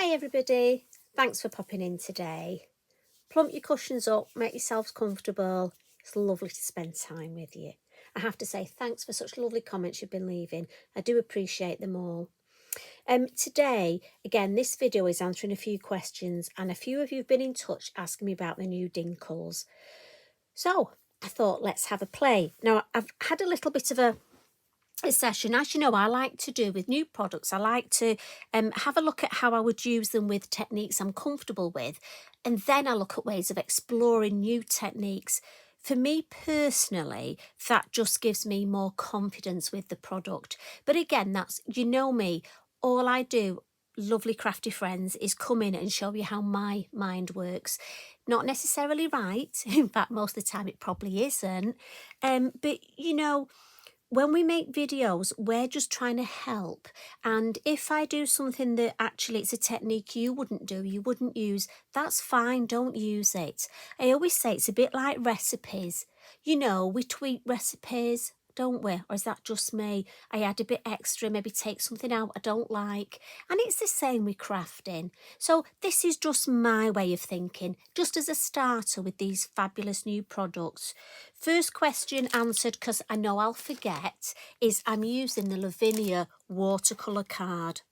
Hi everybody, thanks for popping in today. Plump your cushions up, make yourselves comfortable. It's lovely to spend time with you. I have to say thanks for such lovely comments you've been leaving. I do appreciate them all. Today, again, this video is answering a few questions and a few of you have been in touch asking me about the new Dinkles. So I thought let's have a play. Now I've had a little bit of a session. As you know, I like to do with new products, I like to have a look at how I would use them with techniques I'm comfortable with, and then I look at ways of exploring new techniques. For me personally, that just gives me more confidence with the product. But again, that's, you know me, all I do, lovely crafty friends, is come in and show you how my mind works. Not necessarily right, in fact most of the time it probably isn't, but you know, when we make videos, we're just trying to help. And if I do something that actually it's a technique you wouldn't do, you wouldn't use, that's fine, don't use it. I always say it's a bit like recipes. You know, we tweak recipes, don't we? Or is that just me? I add a bit extra, maybe take something out I don't like. And it's the same with crafting. So this is just my way of thinking, just as a starter with these fabulous new products. First question answered, because I know I'll forget, is I'm using the Lavinia watercolour card.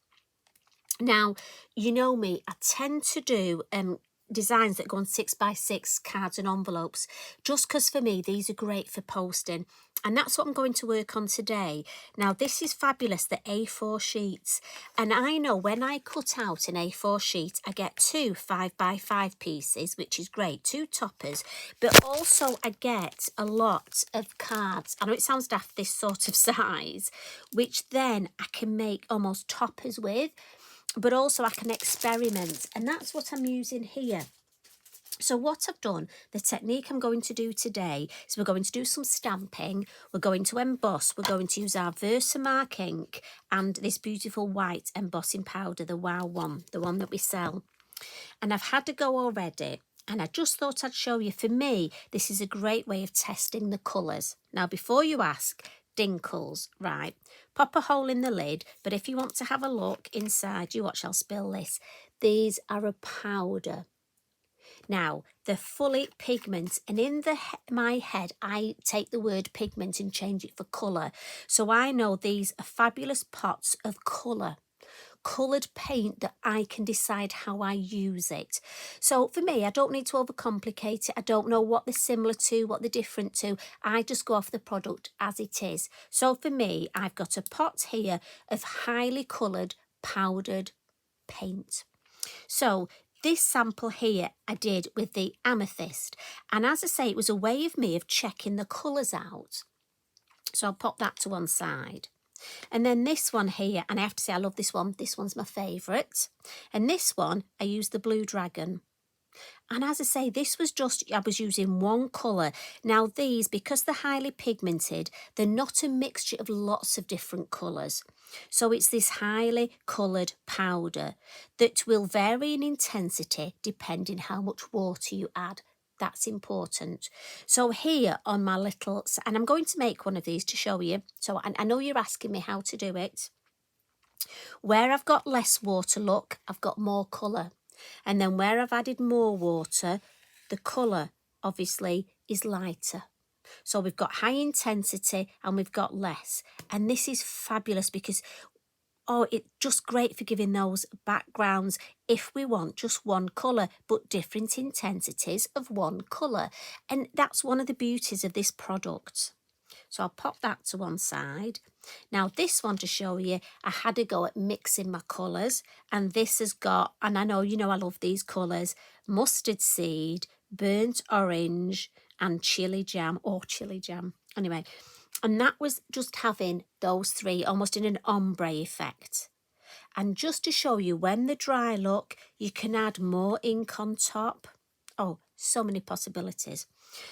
Now, you know me, I tend to do designs that go on 6x6 cards and envelopes, just because for me these are great for posting, and that's what I'm going to work on today. Now this is fabulous, the A4 sheets, and I know when I cut out an A4 sheet I get two 5x5 pieces, which is great, two toppers, but also I get a lot of cards. I know it sounds daft, this sort of size, which then I can make almost toppers with, but also I can experiment, and that's what I'm using here. So what I've done, the technique I'm going to do today is we're going to do some stamping, we're going to emboss, we're going to use our VersaMark ink and this beautiful white embossing powder, the Wow one, the one that we sell. And I've had to go already, and I just thought I'd show you, for me, this is a great way of testing the colours. Now before you ask, Dinkles, right, pop a hole in the lid, but if you want to have a look inside, you watch, I'll spill this. These are a powder. Now, they're fully pigment, and in my head, I take the word pigment and change it for colour. So I know these are fabulous pots of colour. Coloured paint that I can decide how I use it. So for me, I don't need to overcomplicate it. I don't know what they're similar to, what they're different to. I just go off the product as it is. So for me, I've got a pot here of highly coloured powdered paint. So this sample here I did with the amethyst, and as I say, it was a way of me of checking the colours out. So I'll pop that to one side. And then this one here, and I have to say I love this one. This one's my favourite. And this one, I used the Blue Dragon. And as I say, this was just, I was using one colour. Now these, because they're highly pigmented, they're not a mixture of lots of different colours. So it's this highly coloured powder that will vary in intensity depending how much water you add. That's important. So here on my little, and I'm going to make one of these to show you. So I know you're asking me how to do it. Where I've got less water, look, I've got more colour. And then where I've added more water, the colour obviously is lighter. So we've got high intensity and we've got less. And this is fabulous because, oh, it's just great for giving those backgrounds if we want just one colour, but different intensities of one colour. And that's one of the beauties of this product. So I'll pop that to one side. Now this one, to show you, I had to go at mixing my colours, and this has got, and I know you know I love these colours, mustard seed, burnt orange and chili jam, anyway. And that was just having those three almost in an ombre effect. And just to show you, when they dry, look, you can add more ink on top. Oh, so many possibilities.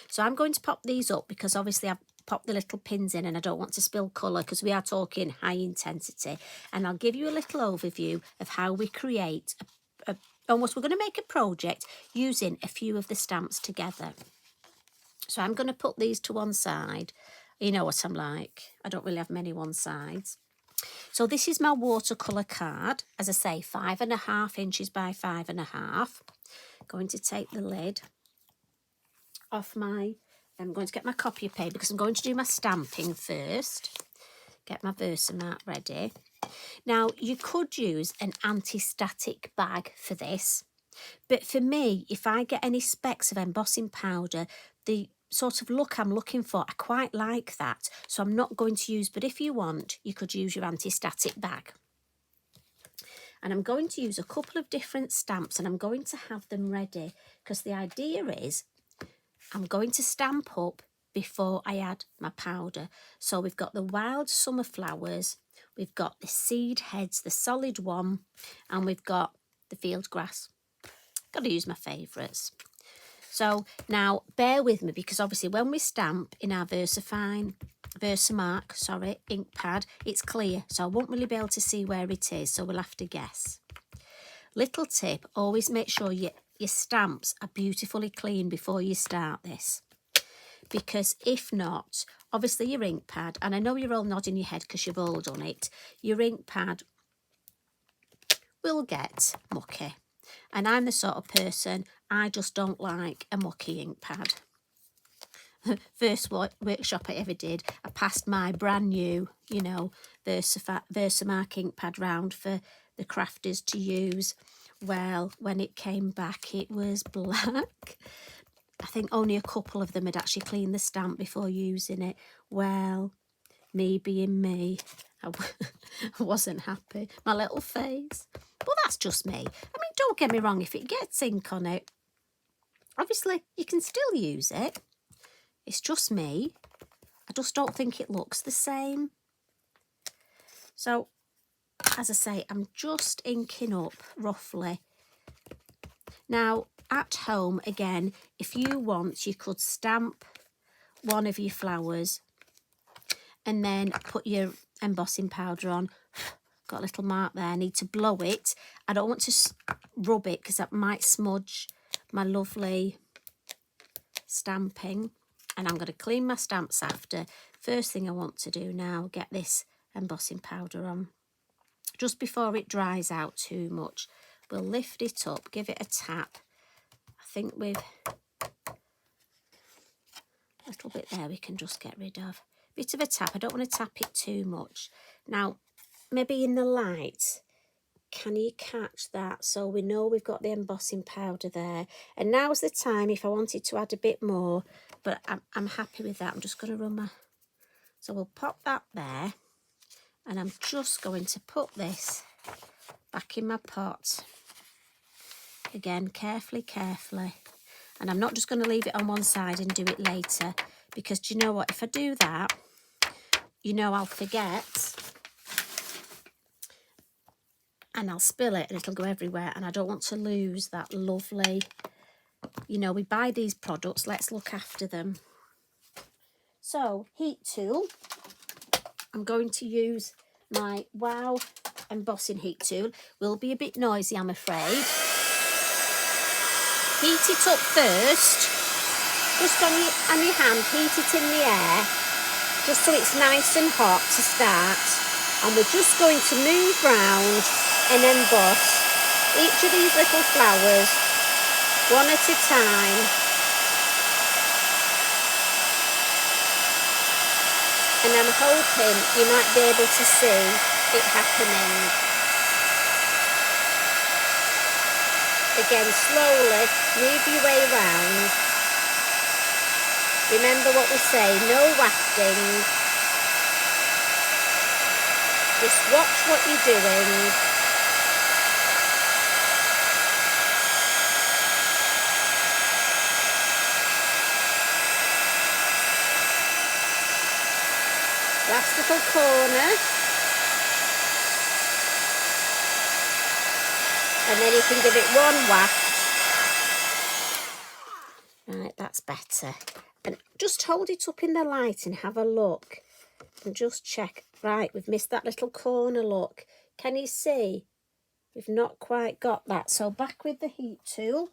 So I'm going to pop these up because obviously I've popped the little pins in and I don't want to spill colour because we are talking high intensity. And I'll give you a little overview of how we create almost, we're going to make a project using a few of the stamps together. So I'm going to put these to one side. You know what I'm like. I don't really have many one sides. So this is my watercolour card, as I say, 5.5 inches by 5.5. Going to take the lid off I'm going to get my copy paper because I'm going to do my stamping first. Get my VersaMark ready. Now, you could use an anti-static bag for this, but for me, if I get any specks of embossing powder, the sort of look I'm looking for, I quite like that, so I'm not going to use, but if you want, you could use your anti-static bag. And I'm going to use a couple of different stamps, and I'm going to have them ready because the idea is I'm going to stamp up before I add my powder. So we've got the wild summer flowers, we've got the seed heads, the solid one, and we've got the field grass. Got to use my favourites. So now bear with me because obviously when we stamp in our VersaMark ink pad, it's clear, so I won't really be able to see where it is, so we'll have to guess. Little tip, always make sure your stamps are beautifully clean before you start this. Because if not, obviously your ink pad, and I know you're all nodding your head because you've all done it, your ink pad will get mucky. And I'm the sort of person, I just don't like a mucky ink pad. First workshop I ever did, I passed my brand new, VersaMark ink pad round for the crafters to use. Well, when it came back, it was black. I think only a couple of them had actually cleaned the stamp before using it. Well, me being me, I wasn't happy. My little face. But that's just me. I mean, don't get me wrong, if it gets ink on it, obviously you can still use it. It's just me. I just don't think it looks the same. So, as I say, I'm just inking up roughly. Now, at home, again, if you want, you could stamp one of your flowers and then put your embossing powder on. Got a little mark there. I need to blow it. I don't want to rub it because that might smudge my lovely stamping. And I'm going to clean my stamps after. First thing I want to do now, get this embossing powder on. Just before it dries out too much, we'll lift it up, give it a tap. I think with a little bit there we can just get rid of. Bit of a tap. I don't want to tap it too much. Now, maybe in the light, can you catch that? So we know we've got the embossing powder there. And now's the time if I wanted to add a bit more, but I'm happy with that. I'm just going to run my... So we'll pop that there. And I'm just going to put this back in my pot. Again, carefully. And I'm not just going to leave it on one side and do it later. Because do you know what? If I do that, I'll forget. And I'll spill it and it'll go everywhere. And I don't want to lose that lovely... we buy these products. Let's look after them. So, heat tool. I'm going to use my Wow embossing heat tool. Will be a bit noisy, I'm afraid. Heat it up first. Just on your hand, heat it in the air. Just so it's nice and hot to start. And we're just going to move round and emboss each of these little flowers one at a time. And I'm hoping you might be able to see it happening. Again, slowly move your way round. Remember what we say, no wafting. Just watch what you're doing. Last little corner. And then you can give it one waft. Right, that's better. And just hold it up in the light and have a look. And just check. Right, we've missed that little corner, look. Can you see? We've not quite got that. So back with the heat tool.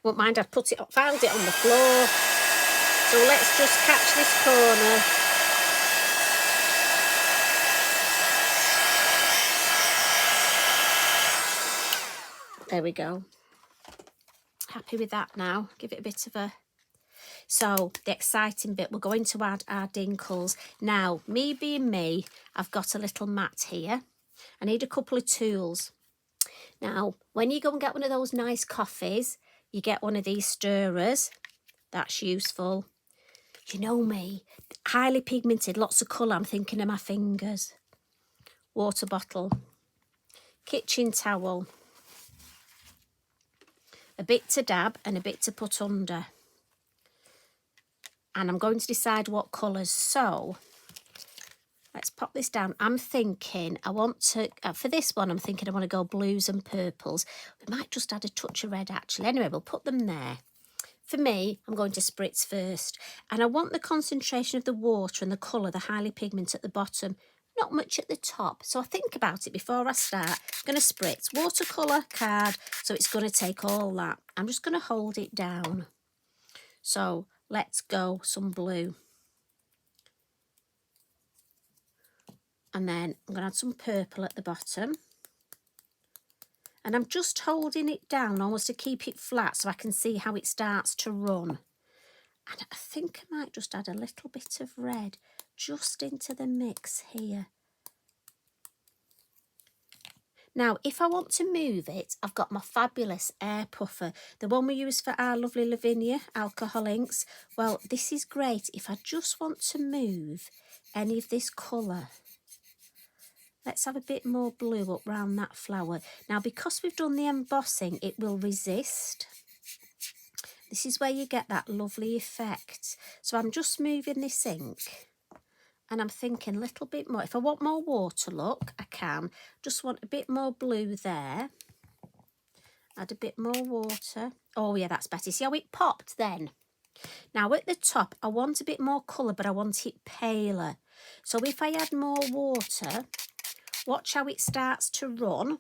Won't mind, I've filed it on the floor. So let's just catch this corner. There we go. Happy with that now. Give it a bit of a... So the exciting bit, we're going to add our Dinkles. Now, me being me, I've got a little mat here. I need a couple of tools. Now, when you go and get one of those nice coffees, you get one of these stirrers. That's useful. You know me, highly pigmented, lots of colour. I'm thinking of my fingers. Water bottle. Kitchen towel. A bit to dab and a bit to put under. And I'm going to decide what colours. So, let's pop this down. I'm thinking I want to, for this one, I'm thinking I want to go blues and purples. We might just add a touch of red actually. Anyway, we'll put them there. For me, I'm going to spritz first. And I want the concentration of the water and the colour, the highly pigment at the bottom. Not much at the top. So I think about it before I start. I'm going to spritz watercolour card. So it's going to take all that. I'm just going to hold it down. So let's go some blue. And then I'm going to add some purple at the bottom. And I'm just holding it down almost to keep it flat so I can see how it starts to run. And I think I might just add a little bit of red just into the mix here. Now, if I want to move it, I've got my fabulous air puffer, the one we use for our lovely Lavinia alcohol inks. Well, this is great if I just want to move any of this colour. Let's have a bit more blue up round that flower. Now, because we've done the embossing, it will resist. This is where you get that lovely effect. So I'm just moving this ink and I'm thinking a little bit more. If I want more water, look, I can. Just want a bit more blue there. Add a bit more water. Oh, yeah, that's better. See how it popped then? Now, at the top, I want a bit more colour, but I want it paler. So if I add more water... Watch how it starts to run.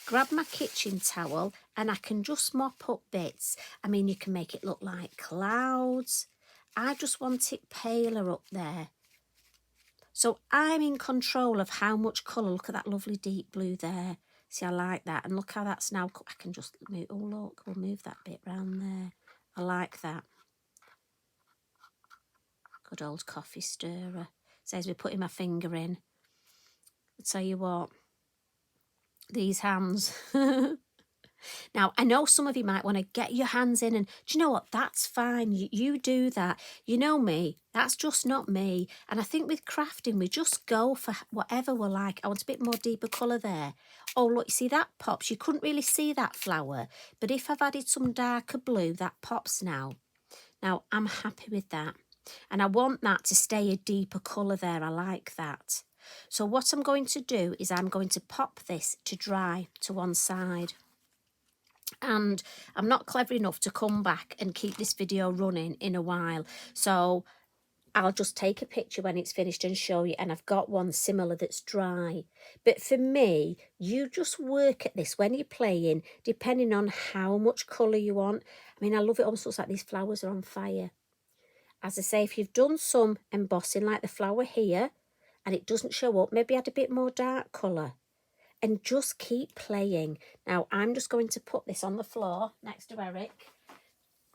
Grab my kitchen towel and I can just mop up bits. I mean, you can make it look like clouds. I just want it paler up there. So I'm in control of how much colour. Look at that lovely deep blue there. See, I like that. And look how that's now. I can just move. Oh, look, we'll move that bit round there. I like that. Good old coffee stirrer. Says we're putting my finger in. I'll tell you what, these hands. Now, I know some of you might want to get your hands in and do you know what? That's fine. You do that. You know me, that's just not me. And I think with crafting, we just go for whatever we're like. I want a bit more deeper colour there. Oh, look, you see that pops? You couldn't really see that flower. But if I've added some darker blue, that pops now. Now, I'm happy with that. And I want that to stay a deeper colour there. I like that. So what I'm going to do is I'm going to pop this to dry to one side. And I'm not clever enough to come back and keep this video running in a while. So I'll just take a picture when it's finished and show you. And I've got one similar that's dry. But for me, you just work at this when you're playing, depending on how much colour you want. I mean, I love it. Almost looks like these flowers are on fire. As I say, if you've done some embossing like the flower here, and it doesn't show up, maybe add a bit more dark colour and just keep playing. Now, I'm just going to put this on the floor next to Eric.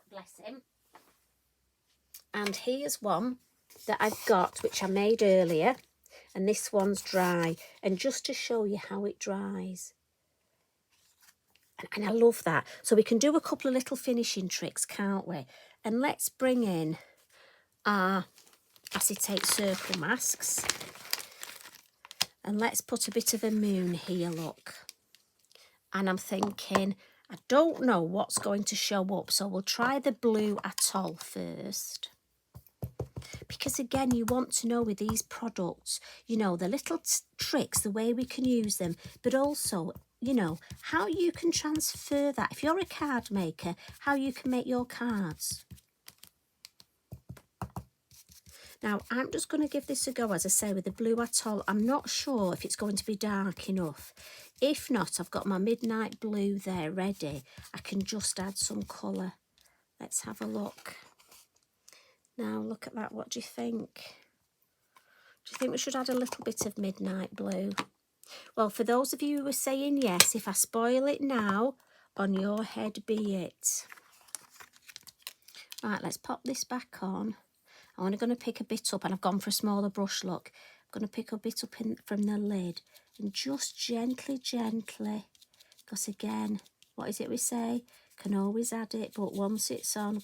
Bless him. And here's one that I've got, which I made earlier. And this one's dry. And just to show you how it dries. And I love that. So we can do a couple of little finishing tricks, can't we? And let's bring in our acetate circle masks. And let's put a bit of a moon here, look. And I'm thinking, I don't know what's going to show up, so we'll try the blue atoll first. Because again, you want to know with these products, you know, the little tricks, the way we can use them, but also, you know, how you can transfer that. If you're a card maker, how you can make your cards. Now, I'm just going to give this a go, as I say, with the blue atoll. I'm not sure if it's going to be dark enough. If not, I've got my midnight blue there ready. I can just add some colour. Let's have a look. Now, look at that. What do you think? Do you think we should add a little bit of midnight blue? Well, for those of you who are saying yes, if I spoil it now, on your head be it. Right, let's pop this back on. I'm only going to pick a bit up, and I've gone for a smaller brush, look. I'm going to pick a bit up from the lid and just gently, because again, what is it we say? Can always add it, but once it's on,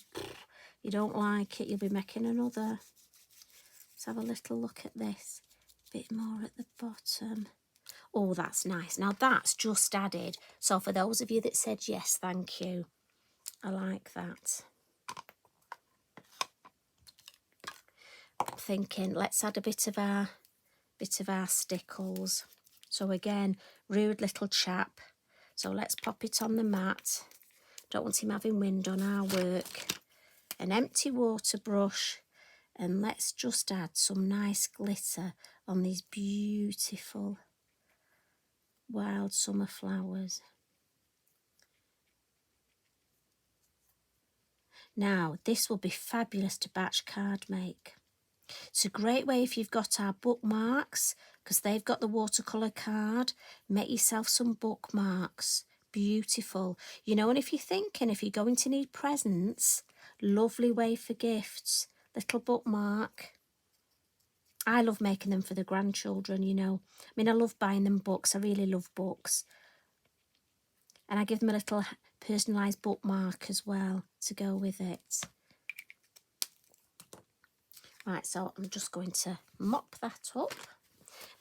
you don't like it, you'll be making another. Let's have a little look at this. A bit more at the bottom. Oh, that's nice. Now that's just added. So for those of you that said yes, thank you. I like that. I'm thinking, let's add a bit of our stickles. So again, rude little chap. So let's pop it on the mat. Don't want him having wind on our work. An empty water brush, and let's just add some nice glitter on these beautiful wild summer flowers. Now, this will be fabulous to batch card make. It's a great way if you've got our bookmarks, because they've got the watercolour card. Make yourself some bookmarks. Beautiful. You know, and if you're thinking, if you're going to need presents, lovely way for gifts. Little bookmark. I love making them for the grandchildren, you know. I mean, I love buying them books. I really love books. And I give them a little personalised bookmark as well to go with it. Right, so I'm just going to mop that up.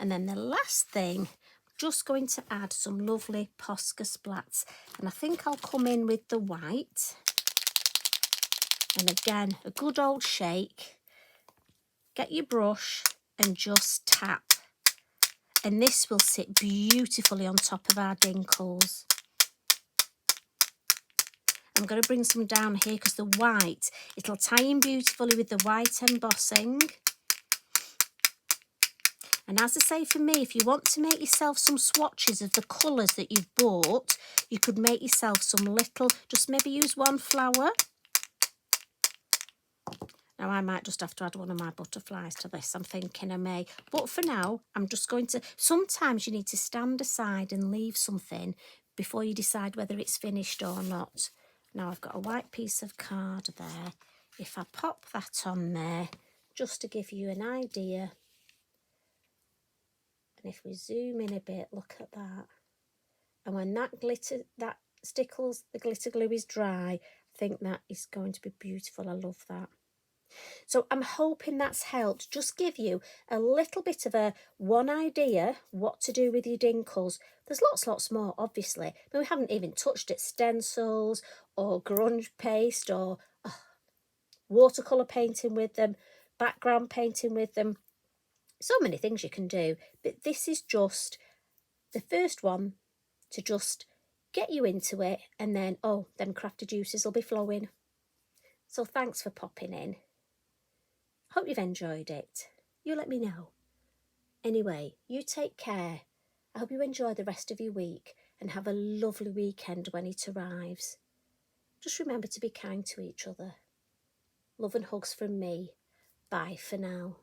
And then the last thing, I'm just going to add some lovely Posca splats. And I think I'll come in with the white. And again, a good old shake. Get your brush and just tap. And this will sit beautifully on top of our Dinkles. I'm going to bring some down here because the white, it'll tie in beautifully with the white embossing. And as I say, for me, if you want to make yourself some swatches of the colours that you've bought, you could make yourself some little, just maybe use one flower. Now, I might just have to add one of my butterflies to this. I'm thinking I may. But for now, I'm just going to... Sometimes you need to stand aside and leave something before you decide whether it's finished or not. Now, I've got a white piece of card there. If I pop that on there, just to give you an idea. And if we zoom in a bit, look at that. And when that stickles, the glitter glue is dry, I think that is going to be beautiful. I love that. So I'm hoping that's helped. Just give you a little bit of one idea what to do with your Dinkles. There's lots more, obviously, but we haven't even touched at stencils or grunge paste or watercolour painting with them, background painting with them. So many things you can do, but this is just the first one to just get you into it, and then, oh, them crafty juices will be flowing. So thanks for popping in. Hope you've enjoyed it. You let me know. Anyway, you take care. I hope you enjoy the rest of your week and have a lovely weekend when it arrives. Just remember to be kind to each other. Love and hugs from me. Bye for now.